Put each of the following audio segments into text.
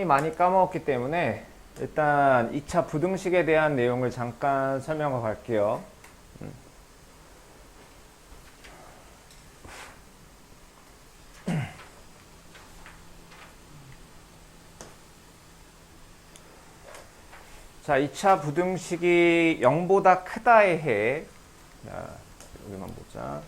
많이 까먹었기 때문에 일단 2차 부등식에 대한 내용을 잠깐 설명하고 갈게요. 자, 2차 부등식이 0보다 크다에 해. 자, 여기만 보자.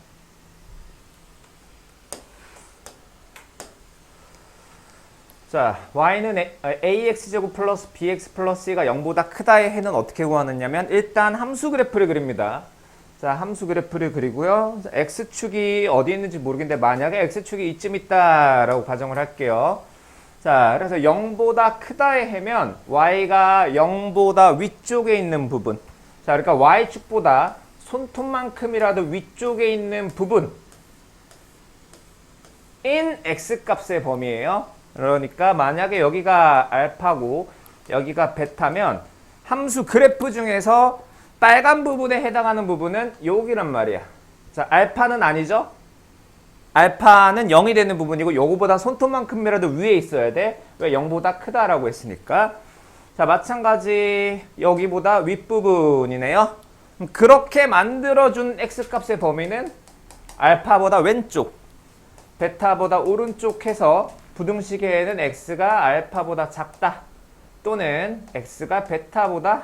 자, y는 ax제곱 플러스 bx 플러스 c가 0보다 크다의 해는 어떻게 구하느냐면 일단 함수 그래프를 그립니다. 자, 함수 그래프를 그리고요. 자, x축이 어디 있는지 모르겠는데 만약에 x축이 이쯤 있다라고 가정을 할게요. 자, 그래서 0보다 크다의 해면 y가 0보다 위쪽에 있는 부분. 자, 그러니까 y축보다 손톱만큼이라도 위쪽에 있는 부분 인 x값의 범위예요. 그러니까 만약에 여기가 알파고 여기가 베타면 함수 그래프 중에서 빨간 부분에 해당하는 부분은 여기란 말이야. 자, 알파는 아니죠? 알파는 0이 되는 부분이고 요거보다 손톱만큼이라도 위에 있어야 돼. 왜? 0보다 크다라고 했으니까. 자, 마찬가지 여기보다 윗부분이네요. 그렇게 만들어준 x값의 범위는 알파보다 왼쪽, 베타보다 오른쪽 해서 부등식에는 x가 알파보다 작다 또는 x가 베타보다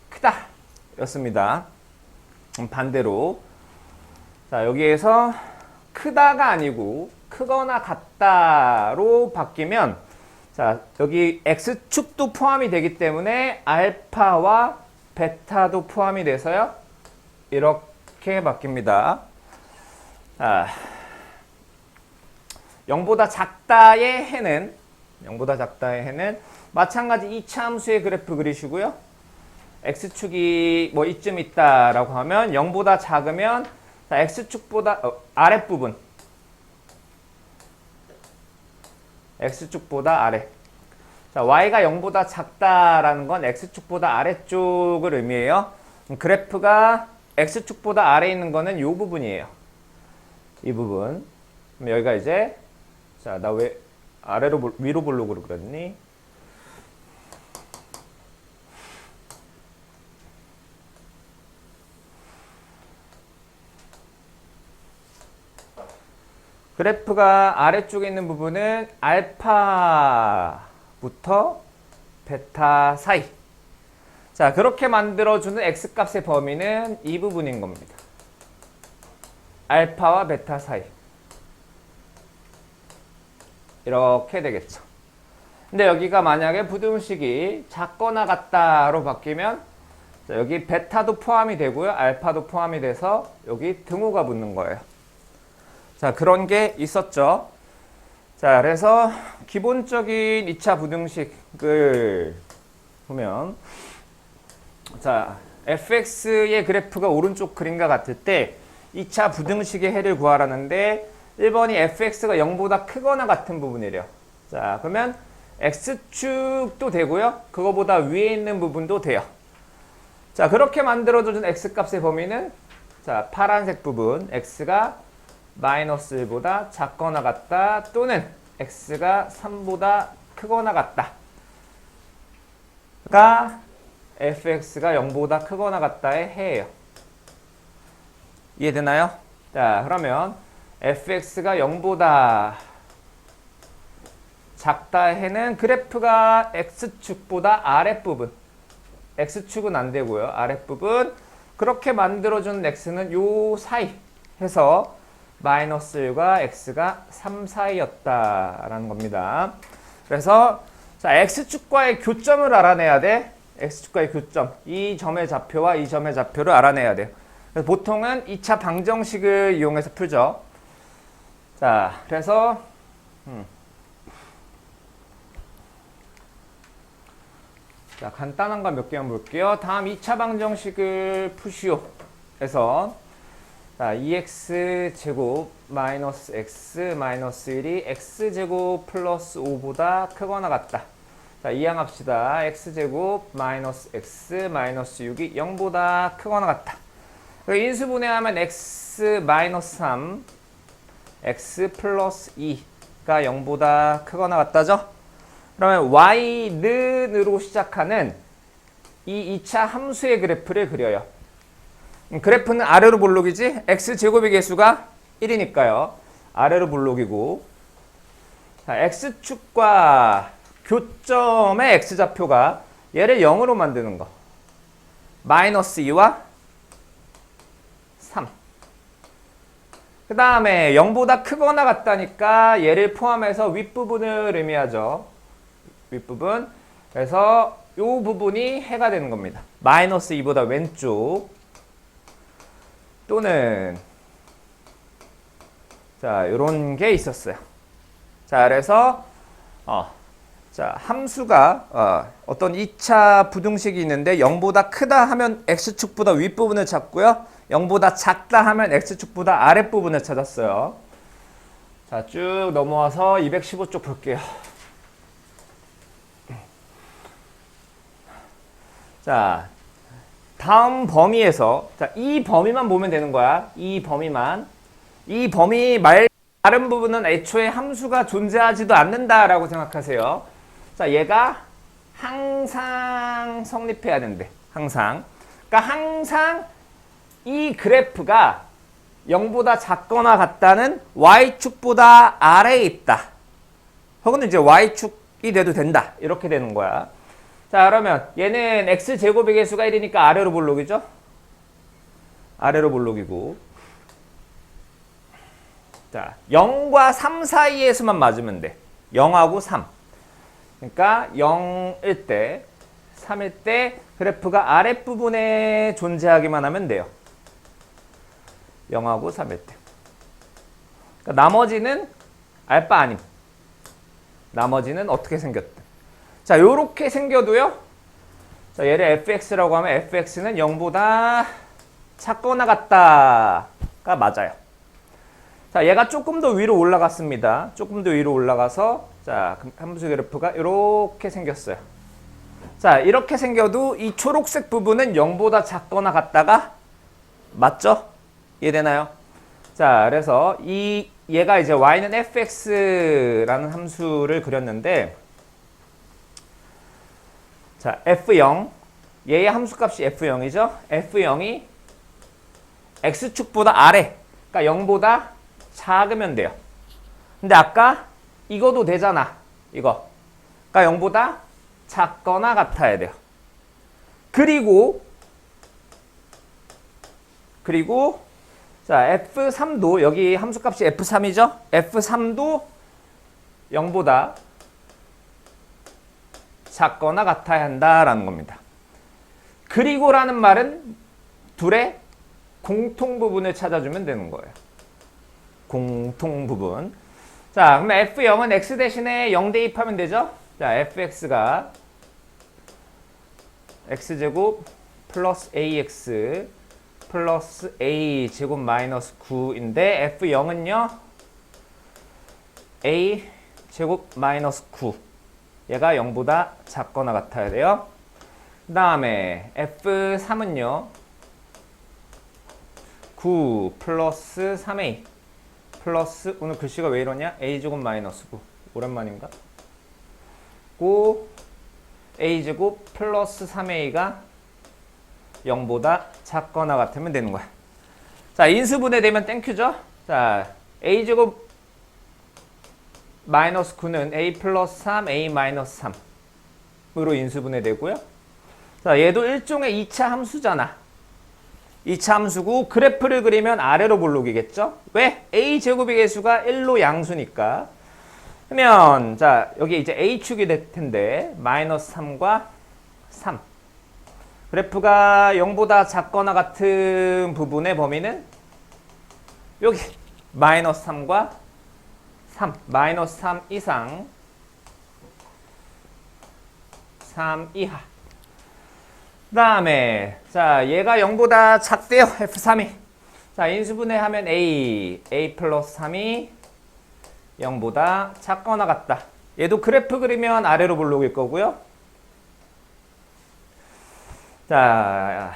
크다 였습니다. 반대로 자, 여기에서 크다가 아니고 크거나 같다로 바뀌면 자, 여기 x축도 포함이 되기 때문에 알파와 베타도 포함이 돼서요 이렇게 바뀝니다. 자, 0보다 작다의 해는 마찬가지 2차 함수의 그래프 그리시고요. x축이 뭐 이쯤 있다라고 하면 0보다 작으면 자, x축보다 아랫부분 x축보다 아래. 자, y가 0보다 작다라는 건 x축보다 아래쪽을 의미해요. 그래프가 x축보다 아래에 있는 거는 이 부분이에요. 이 부분. 그럼 여기가 이제 자, 나 왜 위로 보려고 그랬니? 그래프가 아래쪽에 있는 부분은 알파부터 베타 사이. 자, 그렇게 만들어주는 x값의 범위는 이 부분인 겁니다. 알파와 베타 사이. 이렇게 되겠죠. 근데 여기가 만약에 부등식이 작거나 같다로 바뀌면 자, 여기 베타도 포함이 되고요. 알파도 포함이 돼서 여기 등호가 붙는 거예요. 자, 그런 게 있었죠. 자, 그래서 기본적인 2차 부등식을 보면 자, fx의 그래프가 오른쪽 그림과 같을 때 2차 부등식의 해를 구하라는데 1번이 fx가 0보다 크거나 같은 부분이래요. 자, 그러면 x축도 되고요. 그거보다 위에 있는 부분도 돼요. 자, 그렇게 만들어준 x값의 범위는 자, 파란색 부분 x가 마이너스 1보다 작거나 같다 또는 x가 3보다 크거나 같다 가 fx가 0보다 크거나 같다의 해예요. 이해되나요? 자, 그러면 fx가 0보다 작다의 해는 그래프가 x축보다 아랫부분, x축은 안 되고요. 아랫부분 그렇게 만들어준 x는 요 사이 해서 마이너스 1과 x가 3 사이였다라는 겁니다. 그래서 자, x축과의 교점을 알아내야 돼. x축과의 교점. 이 점의 좌표와 이 점의 좌표를 알아내야 돼요. 그래서 보통은 2차 방정식을 이용해서 풀죠. 자, 그래서 자, 간단한 거 몇 개만 볼게요. 다음 2차 방정식을 푸시오. 해서 자, 2x제곱 마이너스 x 마이너스 1이 x제곱 플러스 5보다 크거나 같다. 자, 이항합시다. x제곱 마이너스 x 마이너스 6이 0보다 크거나 같다. 인수분해하면 x 마이너스 3 x 플러스 2가 0보다 크거나 같다죠? 그러면 y는으로 시작하는 이 2차 함수의 그래프를 그려요. 그래프는 아래로 볼록이지? x제곱의 개수가 1이니까요. 아래로 볼록이고, 자, x축과 교점의 x좌표가 얘를 0으로 만드는 거. 마이너스 2와 3. 그 다음에 0보다 크거나 같다니까 얘를 포함해서 윗부분을 의미하죠. 윗부분. 그래서 이 부분이 해가 되는 겁니다. 마이너스 2보다 왼쪽 또는 자, 요런 게 있었어요. 자, 그래서 자, 함수가 어떤 2차 부등식이 있는데 0보다 크다 하면 x축보다 윗부분을 찾고요. 0보다 작다 하면 x축보다 아랫부분을 찾았어요. 자, 쭉 넘어와서 215쪽 볼게요. 자, 다음 범위에서 자, 이 범위만 보면 되는 거야. 이 범위만. 이 범위 다른 부분은 애초에 함수가 존재하지도 않는다라고 생각하세요. 자, 얘가 항상 성립해야 된대. 항상. 그러니까 항상 이 그래프가 0보다 작거나 같다는 y축보다 아래에 있다. 혹은 이제 y축이 돼도 된다. 이렇게 되는 거야. 자, 그러면 얘는 x제곱의 개수가 1이니까 아래로 볼록이죠? 아래로 볼록이고. 자, 0과 3 사이에서만 맞으면 돼. 0하고 3. 그러니까 0일 때, 3일 때 그래프가 아랫부분에 존재하기만 하면 돼요. 0하고 3일 때. 그러니까 나머지는 알바 아님. 나머지는 어떻게 생겼든. 자, 요렇게 생겨도요. 자, 얘를 fx라고 하면 fx는 0보다 작거나 같다가 맞아요. 자, 얘가 조금 더 위로 올라갔습니다. 조금 더 위로 올라가서 자, 함수 그래프가 이렇게 생겼어요. 자, 이렇게 생겨도 이 초록색 부분은 0보다 작거나 같다가 맞죠? 이해되나요? 자, 그래서 얘가 이제 y는 fx라는 함수를 그렸는데 자, f0 얘의 함수값이 f0이죠? f0이 x축보다 아래, 그러니까 0보다 작으면 돼요. 근데 아까 이거도 되잖아. 이거. 그러니까 0보다 작거나 같아야 돼요. 그리고 자, f3도 여기 함수값이 f3이죠? f3도 0보다 작거나 같아야 한다라는 겁니다. 그리고라는 말은 둘의 공통 부분을 찾아주면 되는 거예요. 공통 부분. 자, 그럼 f0은 x 대신에 0 대입하면 되죠? 자, fx가 x제곱 플러스 ax 플러스 a 제곱 마이너스 9인데 f0은요 a 제곱 마이너스 9 얘가 0보다 작거나 같아야 돼요. 그 다음에 f3은요 9 플러스 3a 플러스 오늘 글씨가 왜 이러냐? a제곱 마이너스 9 오랜만인가? 고 a제곱 플러스 3a가 0보다 작거나 같으면 되는 거야. 자, 인수분해되면 땡큐죠? 자, a제곱 마이너스 9는 a 플러스 3, a 마이너스 3으로 인수분해되고요. 자, 얘도 일종의 2차 함수잖아. 2차 함수고 그래프를 그리면 아래로 볼록이겠죠? 왜? a제곱의 개수가 1로 양수니까. 그러면 자, 여기 이제 a축이 될 텐데 마이너스 3과 3. 그래프가 0보다 작거나 같은 부분의 범위는 여기 마이너스 3과 3, 마이너스 3 이상 3 이하. 그 다음에 자, 얘가 0보다 작대요. f3이. 자, 인수분해하면 a 플러스 3이 0보다 작거나 같다. 얘도 그래프 그리면 아래로 볼록일 거고요. 자,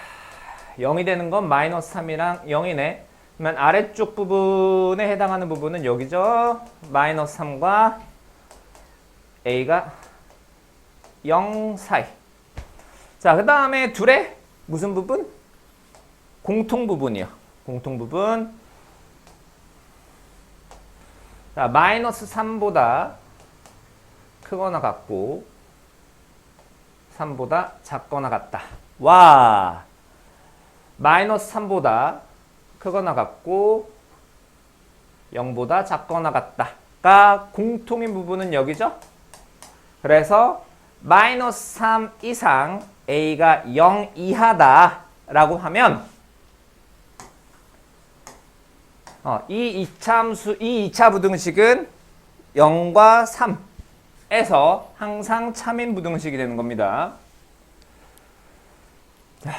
0이 되는 건 마이너스 3이랑 0이네. 그러면 아래쪽 부분에 해당하는 부분은 여기죠. 마이너스 3과 a가 0 사이. 자, 그 다음에 둘의 무슨 부분? 공통 부분이요. 공통 부분. 자, 마이너스 3보다 크거나 같고 3보다 작거나 같다. 와, 마이너스 3보다 크거나 같고 0보다 작거나 같다가 공통인 부분은 여기죠. 그래서 마이너스 3 이상 a가 0 이하다 라고 하면 이 이차함수, 이 2차 부등식은 0과 3에서 항상 참인 부등식이 되는 겁니다. 자,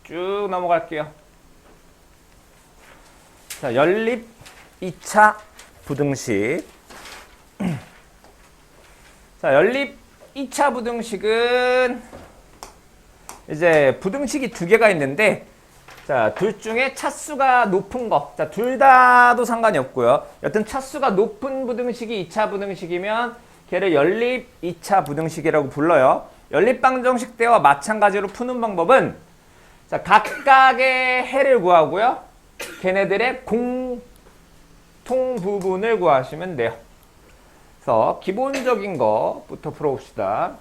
쭉 넘어갈게요. 자, 연립 2차 부등식. 자, 연립 2차 부등식은 이제 부등식이 두 개가 있는데, 자, 둘 중에 차수가 높은 거. 자, 둘 다도 상관이 없고요. 여튼 차수가 높은 부등식이 2차 부등식이면 걔를 연립 2차 부등식이라고 불러요. 연립 방정식 때와 마찬가지로 푸는 방법은, 자, 각각의 해를 구하고요. 걔네들의 공통 부분을 구하시면 돼요. 그래서 기본적인 거부터 풀어봅시다.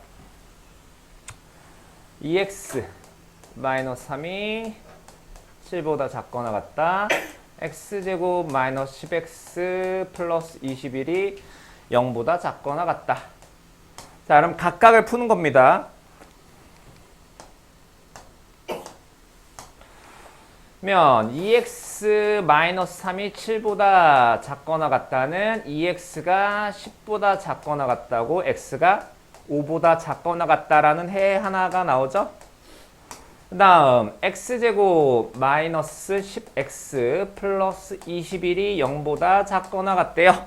2x-3이 7보다 작거나 같다. x제곱 마이너스 10x 플러스 21이 0보다 작거나 같다. 자, 그럼 각각을 푸는 겁니다. 면 2x-3이 7보다 작거나 같다는 2x가 10보다 작거나 같다고 x가 5보다 작거나 같다라는 해 하나가 나오죠. 그 다음 x제곱 마이너스 10x 플러스 21이 0보다 작거나 같대요.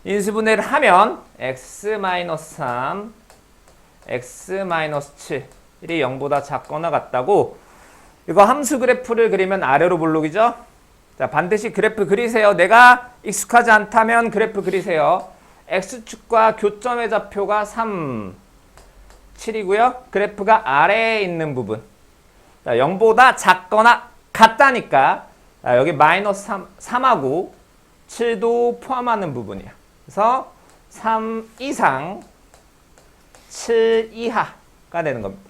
인수분해를 하면 x-3, x-7이 0보다 작거나 같다고. 이거 함수 그래프를 그리면 아래로 볼록이죠. 자, 반드시 그래프 그리세요. 내가 익숙하지 않다면 그래프 그리세요. x축과 교점의 좌표가 3, 7이고요. 그래프가 아래에 있는 부분. 자, 0보다 작거나 같다니까. 자, 여기 마이너스 3하고 7도 포함하는 부분이야. 그래서 3 이상 7 이하가 되는 겁니다.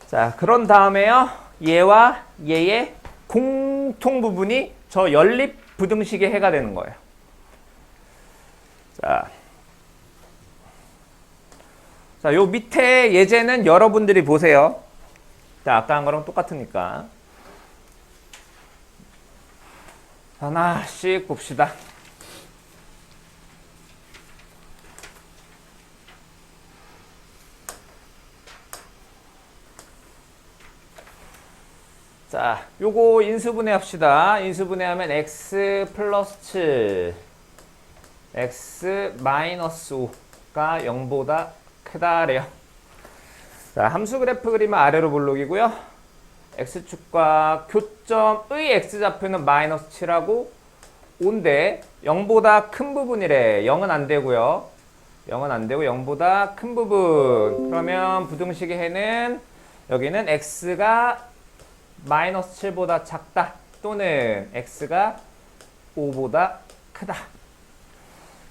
자, 그런 다음에요. 얘와 얘의 공통 부분이 저 연립 부등식의 해가 되는 거예요. 자, 요 밑에 예제는 여러분들이 보세요. 자, 아까 한 거랑 똑같으니까. 하나씩 봅시다. 자, 요거 인수분해 합시다. 인수분해하면 x 플러스 7, x 마이너스 5가 0보다 크다래요. 자, 함수 그래프 그리면 아래로 볼록이고요. x축과 교점의 x좌표는 마이너스 7하고 5인데 0보다 큰 부분이래. 0은 안 되고요. 0은 안 되고 0보다 큰 부분. 그러면 부등식의 해는 여기는 x가 마이너스 7보다 작다 또는 x가 5보다 크다.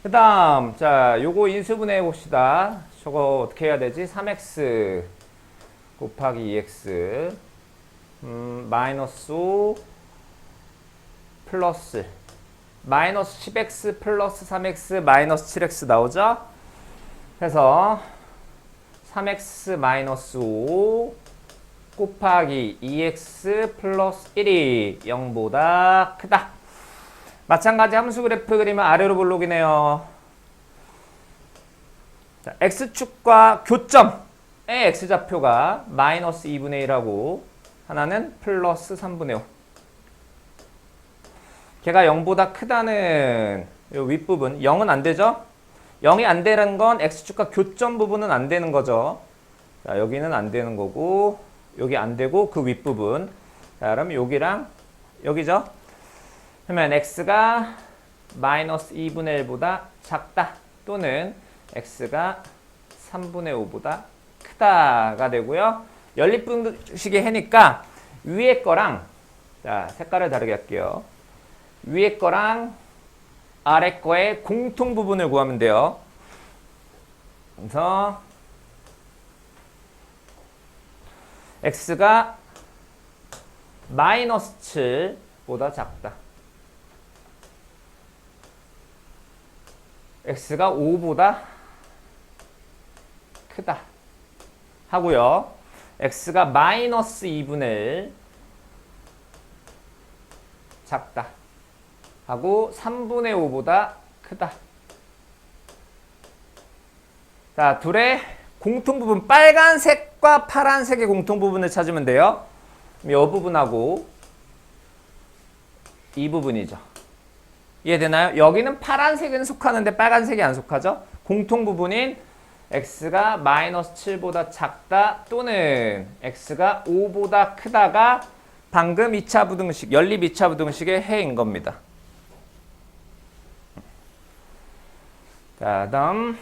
그 다음, 자, 요거 인수분해 봅시다. 저거 어떻게 해야 되지? 3x 곱하기 2x 마이너스 5 플러스 마이너스 10x 플러스 3x 마이너스 7x 나오죠? 그래서 3x 마이너스 5 곱하기 2x 플러스 1이 0보다 크다. 마찬가지 함수 그래프 그리면 아래로 볼록이네요. 자, x축과 교점의 x좌표가 마이너스 2분의 1하고 하나는 플러스 3분의 5. 걔가 0보다 크다는 이 윗부분. 0은 안 되죠? 0이 안 되는 건 x축과 교점 부분은 안 되는 거죠. 자, 여기는 안 되는 거고 여기 안 되고 그 윗부분. 자, 그럼 여기랑 여기죠? 그러면 x가 마이너스 2분의 1보다 작다 또는 x가 3분의 5보다 크다가 되고요. 연립분식의 해니까 위에 거랑, 자, 색깔을 다르게 할게요. 위에 거랑 아래 거의 공통 부분을 구하면 돼요. 그래서 x가 마이너스 7보다 작다. x가 5보다 크다. 하고요. x가 마이너스 2분의 1 작다. 하고 3분의 5보다 크다. 자, 둘의 공통 부분, 빨간색과 파란색의 공통 부분을 찾으면 돼요. 이 부분하고 이 부분이죠. 이해되나요? 여기는 파란색은 속하는데 빨간색이 안 속하죠? 공통 부분인 x가 마이너스 7보다 작다 또는 x가 5보다 크다가 방금 2차 부등식, 연립 2차 부등식의 해인 겁니다. 자, 다음.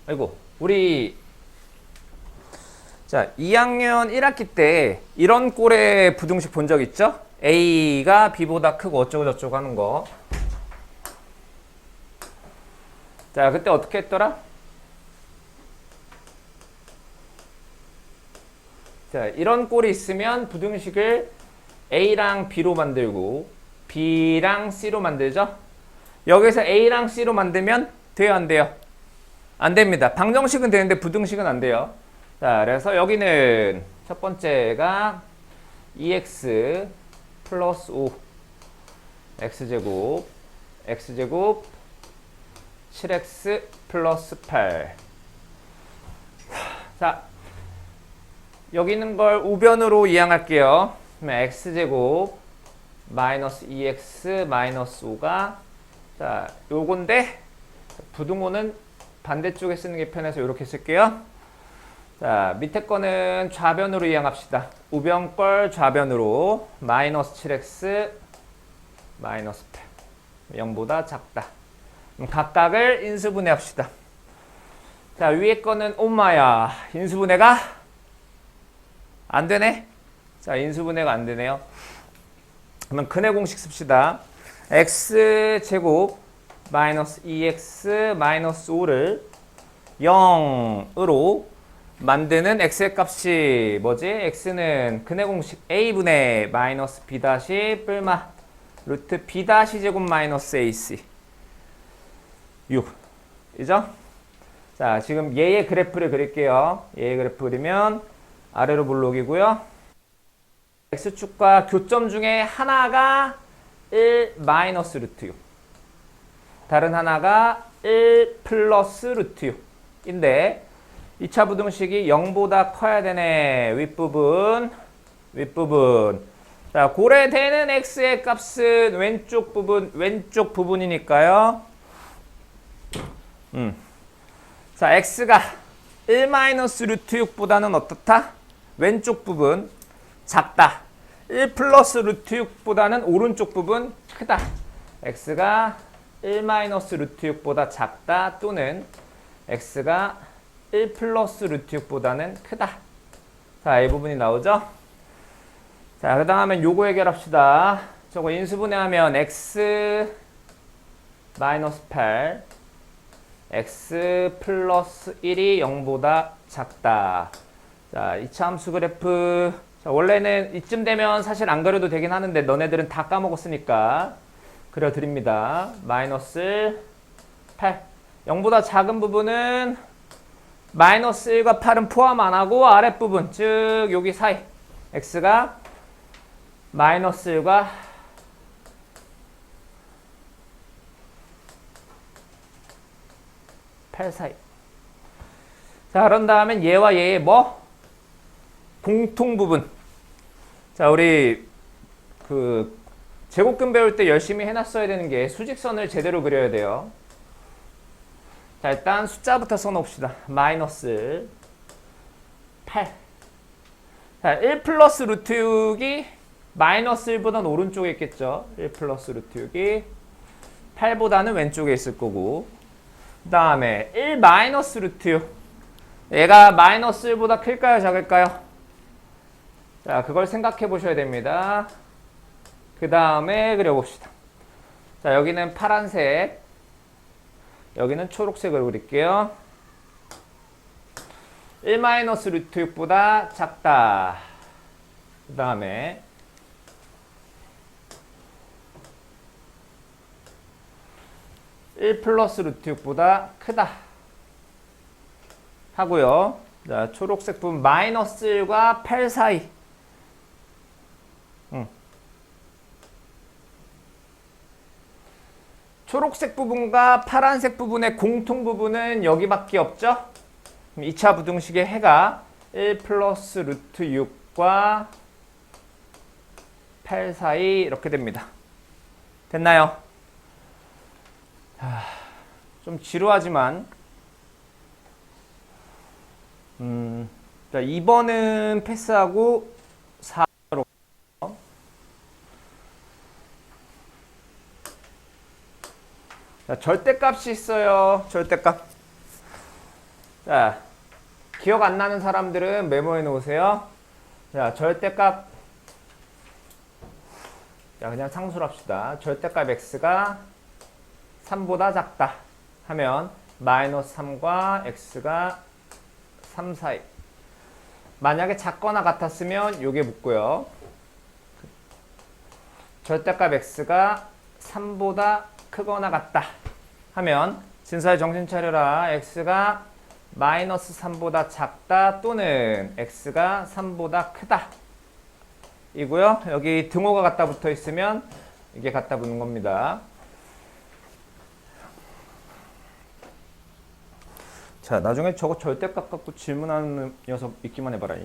아이고, 우리 자, 2학년 1학기 때 이런 꼴의 부등식 본 적 있죠? A가 B보다 크고 어쩌고 저쩌고 하는 거. 자, 그때 어떻게 했더라? 자, 이런 꼴이 있으면 부등식을 A랑 B로 만들고 B랑 C로 만들죠? 여기서 A랑 C로 만들면 돼요, 안 돼요? 안 됩니다. 방정식은 되는데 부등식은 안 돼요. 자, 그래서 여기는 첫 번째가 2x 플러스 5 x제곱 7x 플러스 8. 자, 여기 있는 걸 우변으로 이항할게요. 그러면 x제곱 마이너스 2x 마이너스 5가 자, 요건데 부등호는 반대쪽에 쓰는 게 편해서 이렇게 쓸게요. 자, 밑에 거는 좌변으로 이항합시다. 우변 걸 좌변으로 마이너스 7x 마이너스 8 0보다 작다. 그럼 각각을 인수분해 합시다. 자, 위에 거는 엄마야 인수분해가 안 되네. 자, 인수분해가 안 되네요. 그러면 근해 공식 씁시다. x제곱 마이너스 2x 마이너스 5를 0으로 만드는 x의 값이 뭐지? x는 근해 공식 a분의 마이너스 b 다시 뿔마 루트 b 다시 제곱 마이너스 ac 6 이죠? 자, 지금 얘의 그래프를 그릴게요. 얘의 그래프 그리면 아래로 볼록이고요. x축과 교점 중에 하나가 1 마이너스 루트 6 다른 하나가 1 플러스 루트 6인데 2차 부등식이 0보다 커야 되네. 윗부분. 자, 고래되는 x의 값은 왼쪽 부분이니까요. 자, x가 1 마이너스 루트 6보다는 어떻다? 왼쪽 부분 작다. 1 플러스 루트 6보다는 오른쪽 부분 크다. x가 1 마이너스 루트 6보다 작다 또는 x가 1 플러스 루트 6보다는 크다. 자, 이 부분이 나오죠? 자, 그 다음에 요거 해결합시다. 저거 인수분해하면 x 마이너스 8 x 플러스 1이 0보다 작다. 자, 2차 함수 그래프. 자, 원래는 이쯤 되면 사실 안 그려도 되긴 하는데 너네들은 다 까먹었으니까 그려드립니다. 마이너스 8 0보다 작은 부분은 마이너스 1과 8은 포함 안 하고 아랫부분 즉 여기 사이 x가 마이너스 1과 8 사이. 자, 그런 다음엔 얘와 얘의 뭐? 공통 부분. 자, 우리 그 제곱근 배울 때 열심히 해놨어야 되는 게 수직선을 제대로 그려야 돼요. 자, 일단 숫자부터 써놓읍시다. 마이너스 8. 자, 1 플러스 루트 6이 마이너스 1보다는 오른쪽에 있겠죠. 1 플러스 루트 6이 8보다는 왼쪽에 있을 거고. 그 다음에 1 마이너스 루트 6. 얘가 마이너스 1보다 클까요? 작을까요? 자, 그걸 생각해 보셔야 됩니다. 그 다음에 그려봅시다. 자, 여기는 파란색, 여기는 초록색으로 그릴게요. 1 마이너스 루트 6보다 작다. 그 다음에 1 플러스 루트 6보다 크다 하고요. 자, 초록색 부분 마이너스 1과 8 사이. 초록색 부분과 파란색 부분의 공통 부분은 여기밖에 없죠? 2차 부등식의 해가 1 플러스 루트 6과 8 사이 이렇게 됩니다. 됐나요? 좀 지루하지만 자, 2번은 패스하고 4로 자, 절대값이 있어요. 절대값. 자, 기억 안 나는 사람들은 메모해 놓으세요. 자, 절대값. 자, 그냥 상수로 합시다. 절대값 x가 3보다 작다 하면 마이너스 3과 x가 3 사이. 만약에 작거나 같았으면 요게 묻고요. 절대값 x가 3보다 크거나 같다 하면 진사에 정신 차려라. x가 마이너스 3보다 작다 또는 x가 3보다 크다 이고요. 여기 등호가 갖다 붙어 있으면 이게 갖다 붙는 겁니다. 자, 나중에 저거 절대값 갖고 질문하는 녀석 있기만 해봐라.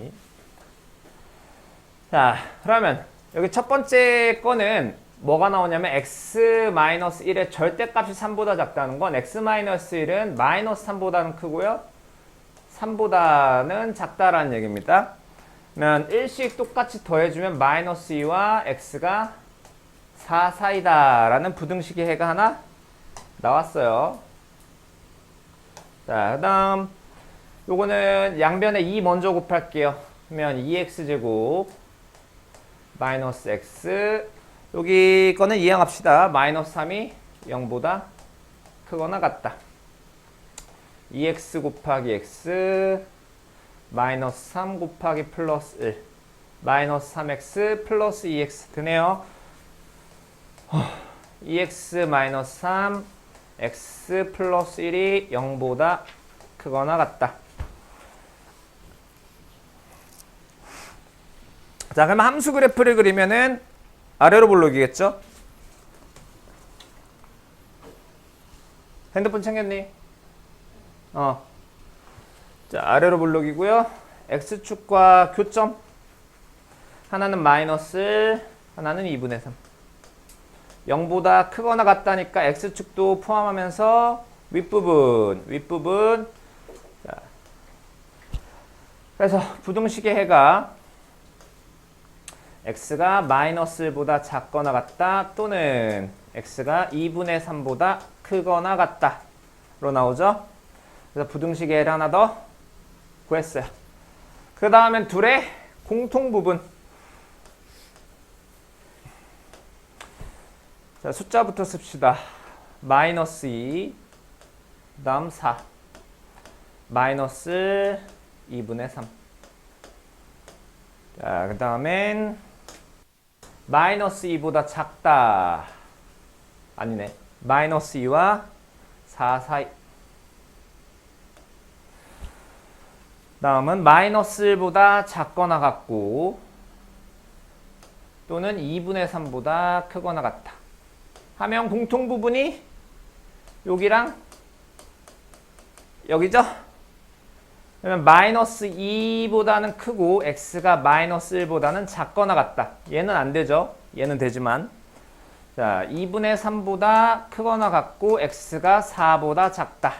자, 그러면 여기 첫 번째 거는 뭐가 나오냐면 x-1의 절대값이 3보다 작다는 건 x-1은 마이너스 3보다는 크고요. 3보다는 작다라는 얘기입니다. 그러면 1씩 똑같이 더해주면 마이너스 2와 x가 4 사이다 라는 부등식의 해가 하나 나왔어요. 자, 그 다음 요거는 양변에 2 먼저 곱할게요. 그러면 2x제곱 마이너스 x 여기 거는 이항합시다. 마이너스 3이 0보다 크거나 같다. 2x 곱하기 x 마이너스 3 곱하기 플러스 1 마이너스 3x 플러스 2x 드네요. 2x 마이너스 3 x 플러스 1이 0보다 크거나 같다. 자, 그러면 함수 그래프를 그리면은 아래로 볼록이겠죠? 핸드폰 챙겼니? 자, 아래로 볼록이고요. x축과 교점. 하나는 마이너스 1, 하나는 2분의 3. 0보다 크거나 같다니까 x축도 포함하면서 윗부분. 자, 그래서 부등식의 해가 x가 마이너스 1보다 작거나 같다 또는 x가 2분의 3보다 크거나 같다 로 나오죠. 그래서 부등식의 해를 하나 더 구했어요. 그 다음엔 둘의 공통 부분. 자, 숫자부터 씁시다. 마이너스 2, 그 다음 4, 마이너스 2분의 3. 자, 그 다음엔 마이너스 2보다 작다. 아니네. 마이너스 2와 4 사이. 다음은 마이너스 1보다 작거나 같고 또는 2분의 3보다 크거나 같다. 하면 공통 부분이 여기랑 여기죠? 그러면 마이너스 2보다는 크고 x가 마이너스 1보다는 작거나 같다. 얘는 안 되죠. 얘는 되지만 자, 2분의 3보다 크거나 같고 x가 4보다 작다.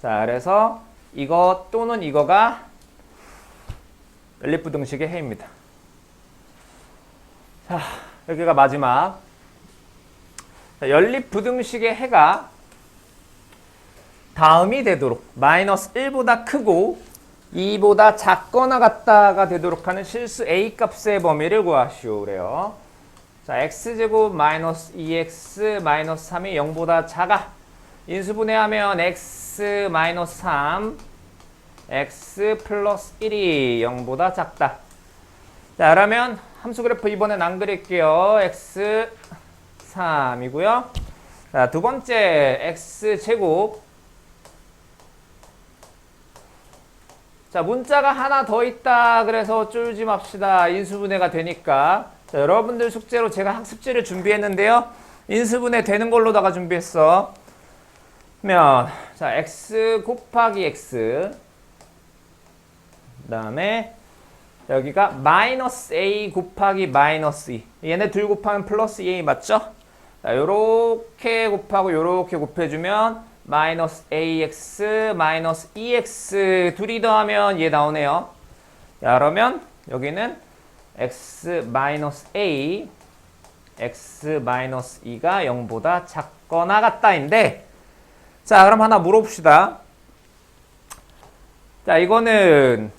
자, 그래서 이거 또는 이거가 연립부등식의 해입니다. 자, 여기가 마지막. 자, 연립부등식의 해가 다음이 되도록 마이너스 1보다 크고 2보다 작거나 같다가 되도록 하는 실수 a 값의 범위를 구하시오 그래요. 자, x제곱 마이너스 2x 마이너스 3이 0보다 작아. 인수분해하면 x 마이너스 3 x 플러스 1이 0보다 작다. 자, 그러면 함수 그래프 이번엔 안 그릴게요. x 3이고요. 자, 두 번째 x제곱. 자, 문자가 하나 더 있다. 그래서 쫄지 맙시다. 인수분해가 되니까. 자, 여러분들 숙제로 제가 학습지를 준비했는데요. 인수분해 되는 걸로다가 준비했어. 그러면 자, x 곱하기 x 그 다음에 여기가 마이너스 a 곱하기 마이너스 2 얘네 둘 곱하면 플러스 2a 맞죠? 자, 요렇게 곱하고 요렇게 곱해주면 마이너스 ax 마이너스 2x 둘이 더하면 얘 나오네요. 자, 그러면 여기는 x 마이너스 a x 마이너스 2가 0보다 작거나 같다인데 자, 그럼 하나 물어봅시다. 자, 이거는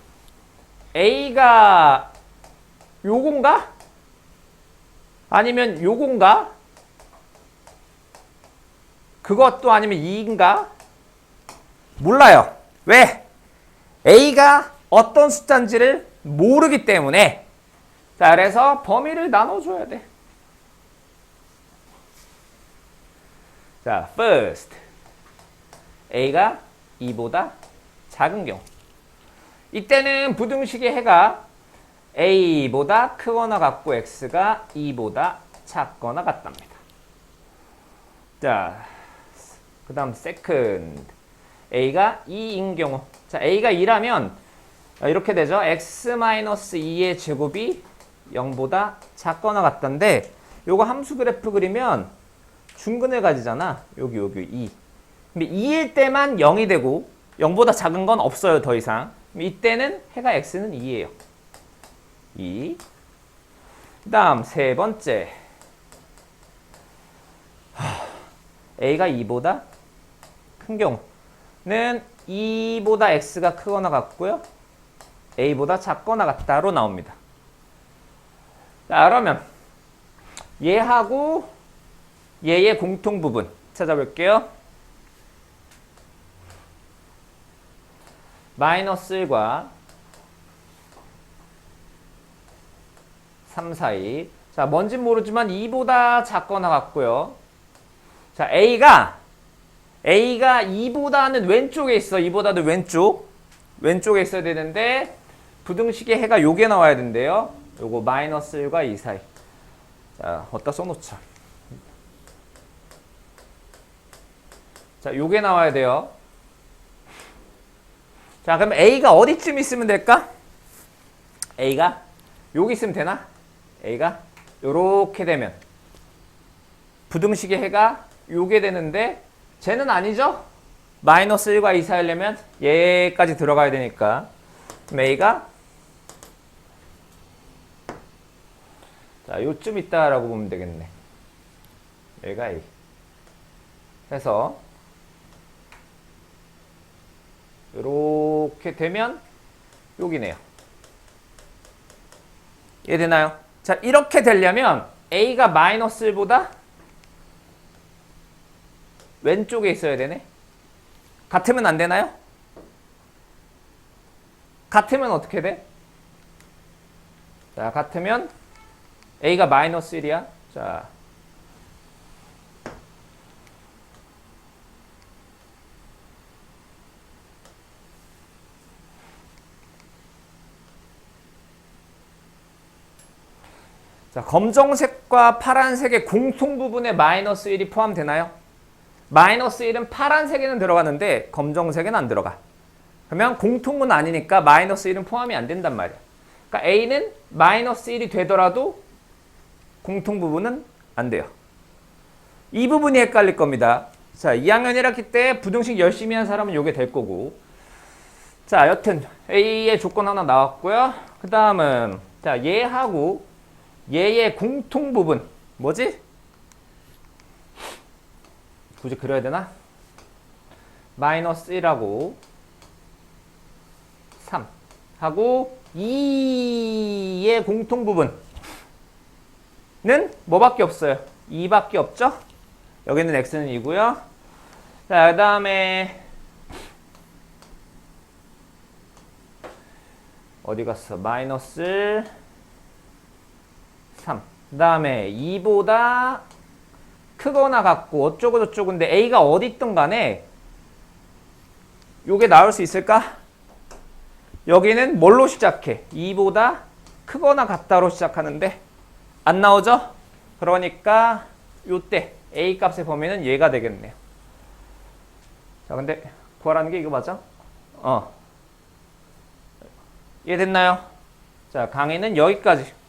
a가 요건가? 아니면 요건가? 그것도 아니면 2인가? 몰라요. 왜? a가 어떤 숫자인지를 모르기 때문에. 자, 그래서 범위를 나눠줘야 돼. 자, first a가 2보다 작은 경우. 이때는 부등식의 해가 a보다 크거나 같고 x가 2보다 작거나 같답니다. 자, 그 다음 second a가 2인 경우. 자, a가 2라면 이렇게 되죠. x-2의 제곱이 0보다 작거나 같던데 요거 함수 그래프 그리면 중근을 가지잖아. 여기 2. 근데 2일 때만 0이 되고 0보다 작은 건 없어요. 더 이상. 이때는 해가 x는 2예요. 2. 그 다음 세 번째 a가 2보다 큰 경우는 2보다 x가 크거나 같고요. a보다 작거나 같다로 나옵니다. 자, 그러면 얘하고 얘의 공통 부분 찾아볼게요. 마이너스 1과 3 사이. 자, 뭔진 모르지만 2보다 작거나 같고요. 자, A가 2보다는 왼쪽에 있어. 2보다는 왼쪽에 있어야 되는데 부등식의 해가 요게 나와야 된대요. 요거 마이너스 1과 2 사이. 자, 어디다 써놓자. 자, 요게 나와야 돼요. 자, 그럼 A가 어디쯤 있으면 될까? A가 여기 있으면 되나? A가 요렇게 되면 부등식의 해가 요게 되는데 쟤는 아니죠? 마이너스 1과 2 사이려면 얘까지 들어가야 되니까 그럼 A가 자, 요쯤 있다라고 보면 되겠네. 얘가 A 해서 이렇게 되면 여기네요. 이해되나요? 자, 이렇게 되려면 A가 마이너스 1보다 왼쪽에 있어야 되네. 같으면 안 되나요? 같으면 어떻게 돼? 자, 같으면 A가 마이너스 1이야. 자, 자, 검정색과 파란색의 공통 부분에 마이너스 1이 포함되나요? 마이너스 1은 파란색에는 들어가는데 검정색에는 안 들어가. 그러면 공통은 아니니까 마이너스 1은 포함이 안 된단 말이야. 그러니까 A는 마이너스 1이 되더라도 공통 부분은 안 돼요. 이 부분이 헷갈릴 겁니다. 자, 2학년 1학기 때 부등식 열심히 한 사람은 이게 될 거고. 자, 여튼 A의 조건 하나 나왔고요. 그 다음은 자, 얘하고 얘의 공통 부분 뭐지? 굳이 그려야 되나? 마이너스 1하고 3 하고 2의 공통 부분은 뭐밖에 없어요? 2밖에 없죠? 여기는 x는 2고요. 자, 그 다음에 어디 갔어? 마이너스 3. 그 다음에 2보다 크거나 같고 어쩌고 저쩌고인데 a가 어디 있든 간에 요게 나올 수 있을까? 여기는 뭘로 시작해? 2보다 크거나 같다로 시작하는데 안 나오죠? 그러니까 요때 a 값의 범위는 얘가 되겠네요. 자, 근데 구하라는 게 이거 맞아? 이해됐나요? 자, 강의는 여기까지.